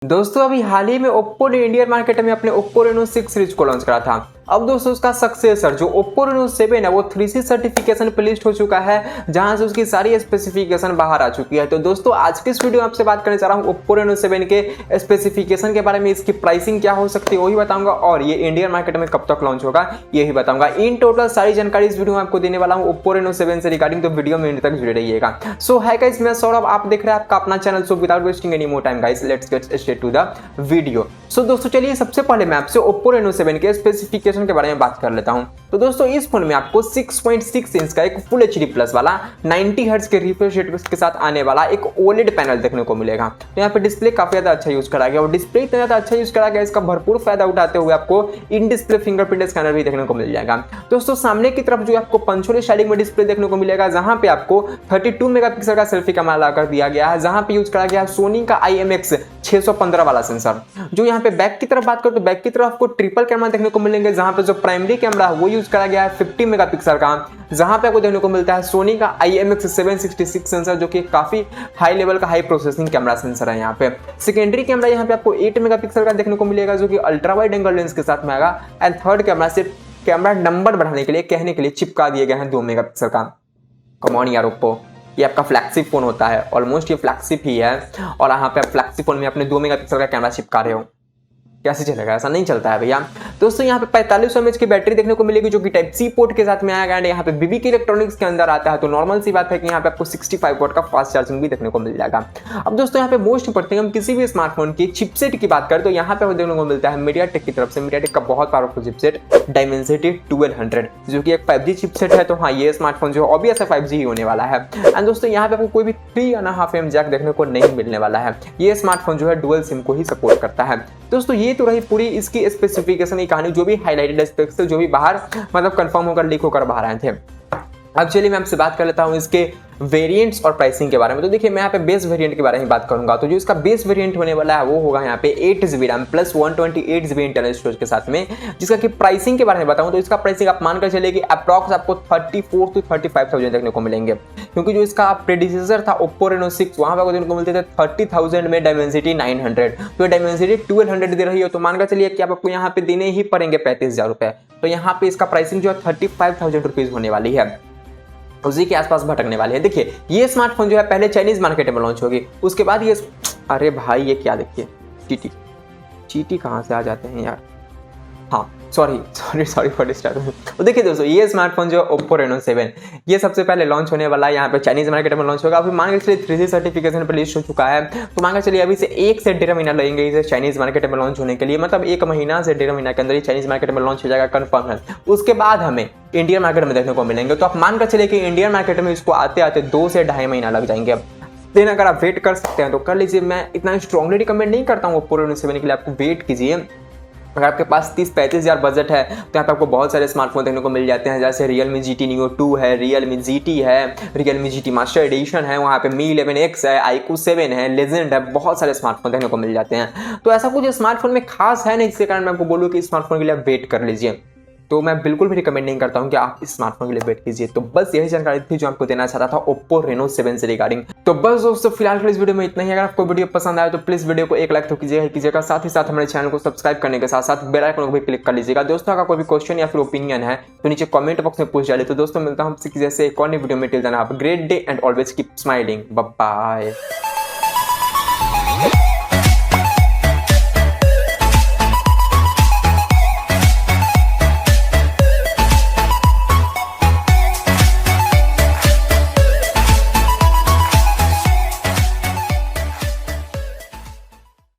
दोस्तों अभी हाल ही में ओप्पो ने इंडियन मार्केट में अपने ओप्पो रेनो 6 सीरीज को लॉन्च करा था। अब दोस्तों उसका सक्सेसर जो ओप्पो रेनो 7 है वो 3C सर्टिफिकेशन पे लिस्ट हो चुका है, जहां से उसकी सारी स्पेसिफिकेशन बाहर आ चुकी है। तो दोस्तों आज के इस वीडियो में आपसे बात करने जा रहा हूं ओप्पो रेनो 7 के स्पेसिफिकेशन के बारे में, इसकी प्राइसिंग क्या हो सकती है वही बताऊंगा, और ये इंडियन मार्केट में कब तक लॉन्च होगा यही बताऊंगा। इन टोटल सारी जानकारी इस वीडियो में आपको देने वाला हूँ ओप्पो रेनो 7 से रिगार्डिंग, तो वीडियो में एंड तक जुड़े रहिएगा। सो है गाइस, मैं सौरभ, आप देख रहे हैं आपका अपना channel. So without wasting any more time guys, let's get straight to the video. So दोस्तों चलिए सबसे पहले मैं आपसे ओप्पो रेनो 7 के स्पेसिफिकेशन के बारे में बात कर लेता हूं। तो दोस्तों इस फोन में आपको 6.6 इंच का एक फुल एचडी प्लस वाला 90 हर्ट्ज के रिफ्रेश रेट के साथ आने वाला एक ओलेड पैनल देखने को मिलेगा। तो यहाँ पे डिस्प्ले काफी ज्यादा अच्छा यूज करा गया, और डिस्प्ले इतना ज्यादा अच्छा यूज करा गया, इसका भरपूर फायदा उठाते हुए आपको इन डिस्प्ले फिंगरप्रिंट स्कैनर भी देखने को मिल जाएगा। दोस्तों सामने की तरफ जो आपको पंचोली स्टाइलिंग में डिस्प्ले देखने को मिलेगा, जहां पे आपको 32 मेगापिक्सल का सेल्फी कैमरा लगाकर दिया गया है, जहां पे यूज करा गया है सोनी का IMX 615 वाला सेंसर। जो यहाँ पे बैक की तरफ बात करो तो बैक की तरफ आपको ट्रिपल कैमरा देखने को मिलेंगे, जहां पे जो प्राइमरी कैमरा है वो यूज करा गया है 50 मेगापिक्सल का, जहां पे आपको देखने को मिलता है सोनी का IMX 766 सेंसर, जो कि काफी हाई लेवल का हाई प्रोसेसिंग कैमरा सेंसर है। यहाँ पे सेकेंडरी कैमरा यहाँ पे आपको 8 मेगापिक्सल का देखने को मिलेगा, जो कि अल्ट्रा वाइड एंगल लेंस के साथ में आएगा। एंड थर्ड कैमरा से कैमरा नंबर बढ़ाने के लिए कहने के लिए चिपका दिए गए हैं 2 मेगापिक्सल का। कम ऑन यार ओप्पो, ये आपका फ्लैगशिप फोन होता है, ऑलमोस्ट ये फ्लैगशिप ही है, और यहाँ पे आप फ्लैगशिप फोन में अपने 2 मेगापिक्सल का कैमरा चिपका रहे हो, कैसे चलेगा? ऐसा नहीं चलता है भैया। दोस्तों यहाँ पे 4500 mAh की बैटरी देखने को मिलेगी, जो कि टाइप सी पोर्ट के साथ में आएगा। एंड यहाँ पे BB के इलेक्ट्रॉनिक्स के अंदर आता है, तो नॉर्मल सी बात है कि यहाँ पे आपको 65 वाट का फास्ट चार्जिंग भी देखने को मिल जाएगा। अब दोस्तों यहाँ पे मोस्ट इंपोर्टेंट, हम किसी भी स्मार्टफोन की चिपसेट की बात करें तो यहाँ पे देखने को मिलता है मीडियाटेक की तरफ से, मीडियाटेक का बहुत पावरफुल चिपसेट Dimensity 1200, जो कि एक 5G चिपसेट है। तो हाँ, ये स्मार्टफोन जो ऑब्वियस है 5G ही होने वाला है। एंड दोस्तों यहाँ पे आपको कोई भी 3.5mm जैक देखने को नहीं मिलने वाला है। ये स्मार्टफोन जो है डुअल सिम को ही सपोर्ट करता है। दोस्तों ये तो रही पूरी इसकी स्पेसिफिकेशन की कहानी, जो भी हाईलाइटेड स्पेक्स जो भी बाहर मतलब कंफर्म होकर लीक होकर बाहर आए थे। अब चलिए मैं आपसे बात कर लेता हूँ इसके वेरिएंट्स और प्राइसिंग के बारे में। तो देखिए मैं यहाँ पे बेस वेरिएंट के बारे में बात करूंगा। तो जो इसका बेस वेरिएंट होने वाला है वो होगा यहाँ पे 8GB RAM plus 128GB internal storage के साथ में, जिसका कि प्राइसिंग के बारे में बताऊं तो इसका प्राइसिंग आप मानकर चलिए कि अप्रॉक्स आपको 34 to 35,000 देखने को मिलेंगे, क्योंकि जो इसका प्रेडिसेसर था ओप्पो रेनो 6 वहां पर देखने को मिलते थे 30,000 में Dimensity 900, तो Dimensity 1200 दे रही हो, तो मानकर चलिए कि आपको यहाँ पे देने ही पड़ेंगे 35,000 रुपए। तो यहाँ पे इसका प्राइसिंग जो है 35,000 रुपीज होने वाली है, उसी के आसपास भटकने वाले हैं। देखिए ये स्मार्टफोन जो है पहले चाइनीज मार्केट में लॉन्च होगी, उसके बाद ये, अरे भाई ये क्या, देखिए चीटी चीटी कहाँ से आ जाते हैं यार। हाँ सॉरी फॉर डिस्टर्बिंग। तो देखिए दोस्तों ये स्मार्टफोन जो ओप्पो रेनो 7 ये सबसे पहले लॉन्च होने वाला है, यहाँ पे चाइनीज मार्केट में लॉन्च होगा। अभी मान के चलिए 3C सर्टिफिकेशन पर लिस्ट हो चुका है, तो मान के चलिए अभी से 1 से 1.5 महीना लगेंगे इसे चाइनीज मार्केट में लॉन्च होने के लिए, मतलब 1 महीना से 1.5 महीना के अंदर ही चाइनीज मार्केट में लॉन्च हो जाएगा, कन्फर्म है। उसके बाद हमें इंडियन मार्केट में देखने को मिलेंगे। तो आप मान कर चलिए कि इंडियन मार्केट में इसको आते आते 2 से 2.5 महीना लग जाएंगे। लेकिन अगर आप वेट कर सकते हैं तो कर लीजिए, मैं इतना स्ट्रांगली रिकमेंड नहीं करता हूँ ओप्पो रेनो 7 के लिए, आपको वेट कीजिए। अगर आपके पास 30-35 हज़ार बजट है तो यहाँ पे आपको बहुत सारे स्मार्टफोन देखने को मिल जाते हैं, जैसे Realme GT Neo 2 है, Realme GT है, Realme GT Master Edition है, वहाँ पे Mi 11X है, iQOO 7 है, Legend है, बहुत सारे स्मार्टफोन देखने को मिल जाते हैं। तो ऐसा कुछ स्मार्टफोन में खास है नहीं जिसके कारण मैं आपको बोलूँ कि स्मार्टफोन के लिए आप वेट कर लीजिए। तो मैं बिल्कुल भी रिकमेंड नहीं करता हूं कि आप इस स्मार्टफोन के लिए वेट कीजिए। तो बस यही जानकारी थी जो आपको देना चाहता था ओप्पो रेनो 7 से रिगार्डिंग। तो बस दोस्तों फिलहाल के इस वीडियो में इतना ही। अगर आपको वीडियो पसंद आया तो प्लीज वीडियो को एक लाइक तो कीजिएगा, साथ ही साथ हमारे चैनल को सब्सक्राइब करने के साथ साथ बेल आइकन को भी क्लिक कर लीजिएगा। दोस्तों अगर कोई भी क्वेश्चन या फिर ओपिनियन है तो नीचे कमेंट बॉक्स में पूछ डालिए। तो दोस्तों मिलता हूं आपसे जैसे एक और नई वीडियो में। Till then have a great day and always keep smiling. Bye bye.